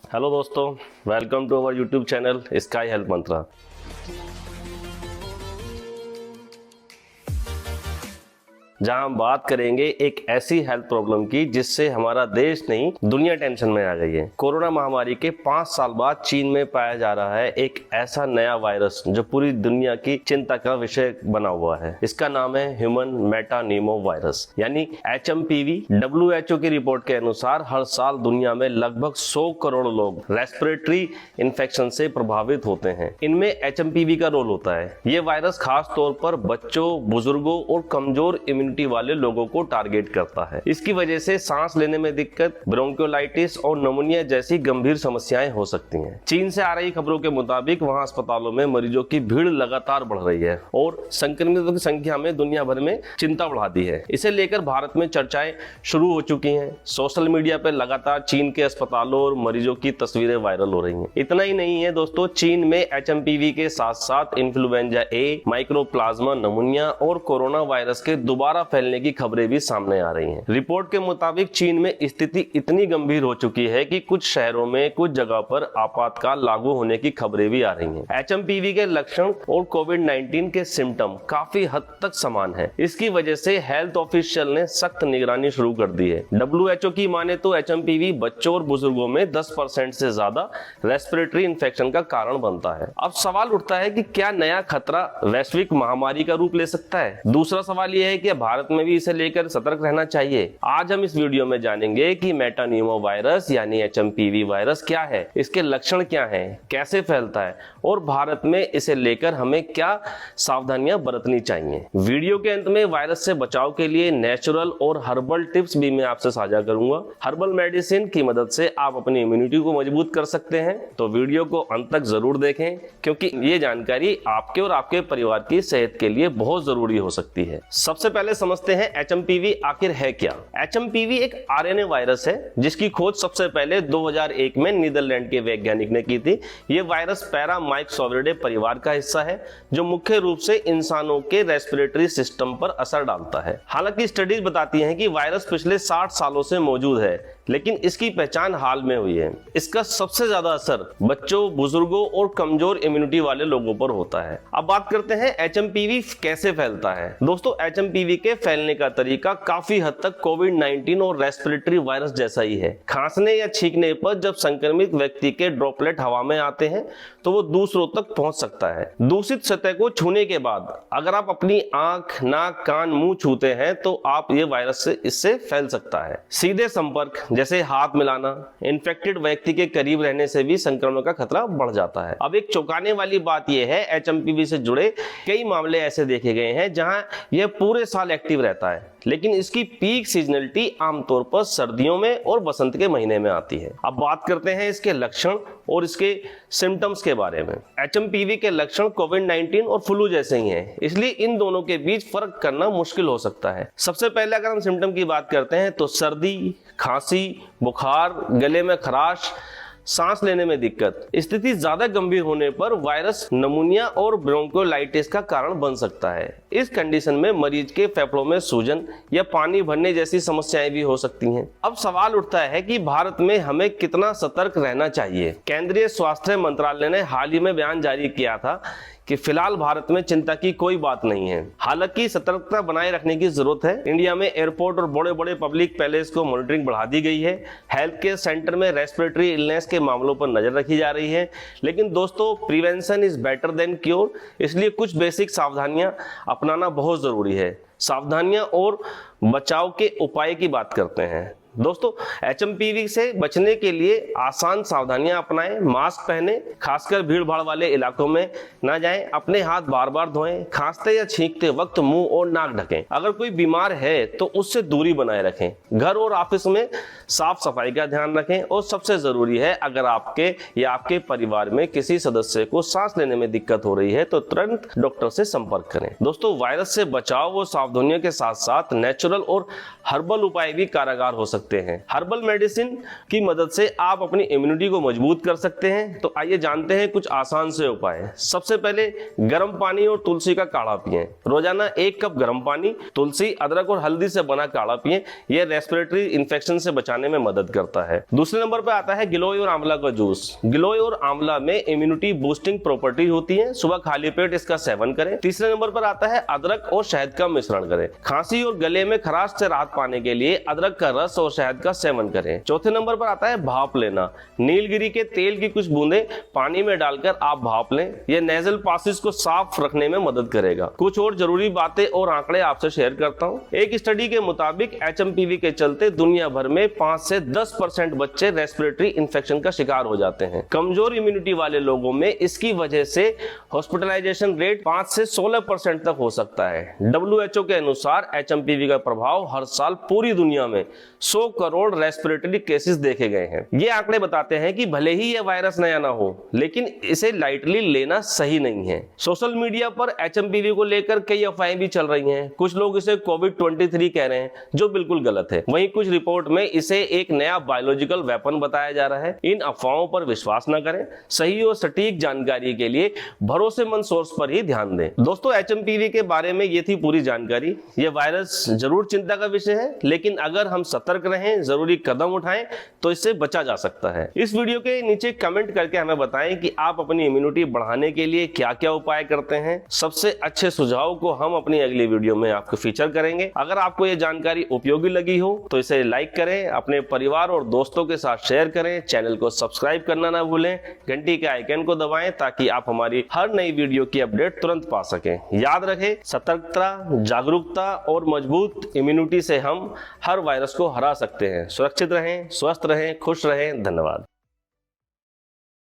Hello दोस्तों, welcome to our YouTube channel sky health mantra. जहां हम बात करेंगे एक ऐसी हेल्थ प्रॉब्लम की जिससे हमारा देश नहीं दुनिया टेंशन में आ गई है। कोरोना महामारी के 5 साल बाद चीन में पाया जा रहा है एक ऐसा नया वायरस जो पूरी दुनिया की चिंता का विषय बना हुआ है। इसका नाम है ह्यूमन मेटानीमो वायरस यानी HMPV। WHO की रिपोर्ट के अनुसार हर साल दुनिया में लगभग 100 करोड़ लोग रेस्पिरेटरी इन्फेक्शन से प्रभावित होते हैं। इनमें HMPV का रोल होता है। ये वायरस खास तौर पर बच्चों, बुजुर्गों और कमजोर इम्यूनिटी वाले लोगों को टारगेट करता है। इसकी वजह से सांस लेने में दिक्कत, ब्रोंकियोलाइटिस और निमोनिया जैसी गंभीर समस्याएं हो सकती हैं। चीन से आ रही खबरों के मुताबिक वहां अस्पतालों में मरीजों की भीड़ लगातार बढ़ रही है और संक्रमितों की संख्या में दुनिया भर में चिंता बढ़ा दी है। इसे लेकर भारत में चर्चाएं शुरू हो चुकी हैं। सोशल मीडिया पर लगातार चीन के अस्पतालों और मरीजों की तस्वीरें वायरल हो रही हैं। इतना ही नहीं है दोस्तों, चीन में HMPV के साथ साथ इन्फ्लुएंजा ए, माइक्रोप्लाज्मा निमोनिया और कोरोना वायरस के दोबारा फैलने की खबरें भी सामने आ रही हैं। रिपोर्ट के मुताबिक चीन में स्थिति इतनी गंभीर हो चुकी है कि कुछ शहरों में कुछ जगह पर आपातकाल लागू होने की खबरें भी आ रही हैं। HMPV के लक्षण और कोविड-19 के सिम्टम काफी हद तक समान है। इसकी वजह से हेल्थ ऑफिशियल ने सख्त निगरानी शुरू कर दी है। WHO की माने तो HMPV बच्चों और बुजुर्गों में 10% से ज्यादा रेस्पिरेटरी इन्फेक्शन का कारण बनता है। अब सवाल उठता है कि क्या नया खतरा वैश्विक महामारी का रूप ले सकता है? दूसरा सवाल यह है कि भारत में भी इसे लेकर सतर्क रहना चाहिए। आज हम इस वीडियो में जानेंगे कि मेटानीमो वायरस यानी HMPV वायरस क्या है, इसके लक्षण क्या हैं, कैसे फैलता है और भारत में इसे लेकर हमें क्या सावधानियां बरतनी चाहिए। वीडियो के अंत में वायरस से बचाव के लिए नेचुरल और हर्बल टिप्स भी मैं आपसे साझा करूंगा। हर्बल मेडिसिन की मदद से आप अपनी इम्यूनिटी को मजबूत कर सकते हैं, तो वीडियो को अंत तक जरूर देखें क्योंकि ये जानकारी आपके और आपके परिवार की सेहत के लिए बहुत जरूरी हो सकती है। सबसे पहले समझते हैं HMPV आखिर है क्या। HMPV एक RNA वायरस है जिसकी खोज सबसे पहले 2001 में नीदरलैंड के वैज्ञानिक ने की थी। ये वायरस पैरामाइक्सोविरिडे परिवार का हिस्सा है जो मुख्य रूप से इंसानों के रेस्पिरेटरी सिस्टम पर असर डालता है। हालांकि स्टडीज बताती हैं कि वायरस पिछले 60 सालों से मौजूद है, लेकिन इसकी पहचान हाल में हुई है। इसका सबसे ज्यादा असर बच्चों, बुजुर्गों और कमजोर इम्यूनिटी वाले लोगों पर होता है। अब बात करते हैं HMPV कैसे फैलता है। दोस्तों, HMPV के फैलने का तरीका काफी हद तक कोविड-19 और रेस्पिरेटरी वायरस जैसा ही है। खांसने या छींकने पर जब संक्रमित व्यक्ति के ड्रॉपलेट हवा में आते हैं तो वो दूसरों तक पहुंच सकता है। दूषित सतह को छूने के बाद अगर आप अपनी आंख, नाक, कान, मुंह छूते हैं तो आप ये वायरस से इससे फैल सकता है। सीधे संपर्क जैसे हाथ मिलाना, इन्फेक्टेड व्यक्ति के करीब रहने से भी संक्रमण का खतरा बढ़ जाता है। अब एक चौंकाने वाली बात यह है, HMPV से जुड़े कई मामले ऐसे देखे गए हैं जहां यह पूरे साल एक्टिव रहता है, लेकिन इसकी पीक सीजनलिटी आमतौर पर सर्दियों में और बसंत के महीने में आती है। अब बात करते हैं इसके लक्षण और इसके सिम्टम्स के बारे में। HMPV के लक्षण कोविड-19 और फ्लू जैसे ही हैं, इसलिए इन दोनों के बीच फर्क करना मुश्किल हो सकता है। सबसे पहले अगर हम सिम्टम की बात करते हैं तो सर्दी, खांसी, बुखार, गले में खराश, सांस लेने में दिक्कत। स्थिति ज्यादा गंभीर होने पर वायरस निमोनिया और ब्रोंकियोलाइटिस का कारण बन सकता है। इस कंडीशन में मरीज के फेफड़ों में सूजन या पानी भरने जैसी समस्याएं भी हो सकती हैं। अब सवाल उठता है कि भारत में हमें कितना सतर्क रहना चाहिए। केंद्रीय स्वास्थ्य मंत्रालय ने हाल ही में बयान जारी किया था कि फिलहाल भारत में चिंता की कोई बात नहीं है। हालांकि सतर्कता बनाए रखने की जरूरत है। इंडिया में एयरपोर्ट और बड़े बड़े पब्लिक पैलेस को मॉनिटरिंग बढ़ा दी गई है। हेल्थ केयर सेंटर में रेस्पिरेटरी इलनेस के मामलों पर नजर रखी जा रही है। लेकिन दोस्तों, prevention is better than cure, इसलिए कुछ बेसिक सावधानियां अपनाना बहुत जरूरी है। सावधानियां और बचाव के उपाय की बात करते हैं। दोस्तों, HMPV से बचने के लिए आसान सावधानियां अपनाएं। मास्क पहने, खासकर भीड़ भाड़ वाले इलाकों में ना जाएं। अपने हाथ बार बार धोएं। खांसते या छींकते वक्त मुंह और नाक ढकें। अगर कोई बीमार है तो उससे दूरी बनाए रखें। घर और ऑफिस में साफ सफाई का ध्यान रखें। और सबसे जरूरी है, अगर आपके या आपके परिवार में किसी सदस्य को सांस लेने में दिक्कत हो रही है तो तुरंत डॉक्टर से संपर्क करें। दोस्तों, वायरस से बचाव और सावधानियों के साथ साथ नेचुरल और हर्बल उपाय भी कारगर हो सकते सकते हैं। हर्बल मेडिसिन की मदद से आप अपनी इम्यूनिटी को मजबूत कर सकते हैं। तो आइए जानते हैं कुछ आसान से उपाय। सबसे पहले गर्म पानी और तुलसी का काढ़ा पिएं। रोजाना 1 कप गर्म पानी, तुलसी, अदरक और हल्दी से बना काढ़ा पिएं। यह रेस्पिरेटरी इन्फेक्शन से बचाने में मदद करता है। दूसरे नंबर पर आता है गिलोय और आंवला का जूस। गिलोय और आंवला में इम्यूनिटी बूस्टिंग प्रॉपर्टी होती है। सुबह खाली पेट इसका सेवन करें। तीसरे नंबर पर आता है अदरक और शहद का मिश्रण करें। खांसी और गले में खराश से राहत पाने के लिए अदरक का रस और शहद का सेवन करें। चौथे नंबर पर आता है भाप लेना। नीलगिरी के तेल की कुछ बूंदें पानी में डालकर आप भाप लें। यह नेजल पासेज को साफ रखने में मदद करेगा। कुछ और जरूरी बातें और आंकड़े आपसे शेयर करता हूं। एक स्टडी के मुताबिक HMPV के चलते दुनिया भर में 5 से 10% बच्चे रेस्पिरेटरी इन्फेक्शन का शिकार हो जाते हैं। कमजोर इम्यूनिटी वाले लोगों में इसकी वजह से हॉस्पिटलाइजेशन रेट 5 से 16% तक हो सकता है। WHO के अनुसार HMPV का प्रभाव हर साल पूरी दुनिया में 100 करोड़ रेस्पिरेटरी केसेस देखे गए हैं। ये आंकड़े बताते हैं कि भले ही यह वायरस नया ना हो, लेकिन इसे लाइटली लेना सही नहीं है। सोशल मीडिया पर HMPV को लेकर कई अफवाहें भी चल रही हैं। कुछ लोग इसे कोविड-23 कह रहे हैं, जो बिल्कुल गलत है। वहीं कुछ रिपोर्ट में इसे एक नया बायोलॉजिकल वेपन बताया जा रहा है। इन अफवाहों पर विश्वास न करें। सही और सटीक जानकारी के लिए भरोसेमंद सोर्स पर ही ध्यान दें। दोस्तों, HMPV के बारे में ये थी पूरी जानकारी। यह वायरस जरूर चिंता का विषय है, लेकिन अगर हम सतर्क रहें, जरूरी कदम उठाएं, तो इससे बचा जा सकता है। इस वीडियो के नीचे कमेंट करके हमें बताएं कि आप अपनी इम्यूनिटी बढ़ाने के लिए क्या क्या उपाय करते हैं। सबसे अच्छे सुझाव को हम अपनी अगली वीडियो में आपको फीचर करेंगे। अगर आपको ये जानकारी उपयोगी लगी हो तो इसे लाइक करें, अपने परिवार और दोस्तों के साथ शेयर करें, चैनल को सब्सक्राइब करना ना भूलें, घंटी के आइकन को दबाएं ताकि आप हमारी हर नई वीडियो की अपडेट तुरंत पा सकें। याद रखें, सतर्कता, जागरूकता और मजबूत इम्यूनिटी से हम हर वायरस को हरा सकते हैं। सुरक्षित रहें, स्वस्थ रहें, खुश रहें। धन्यवाद।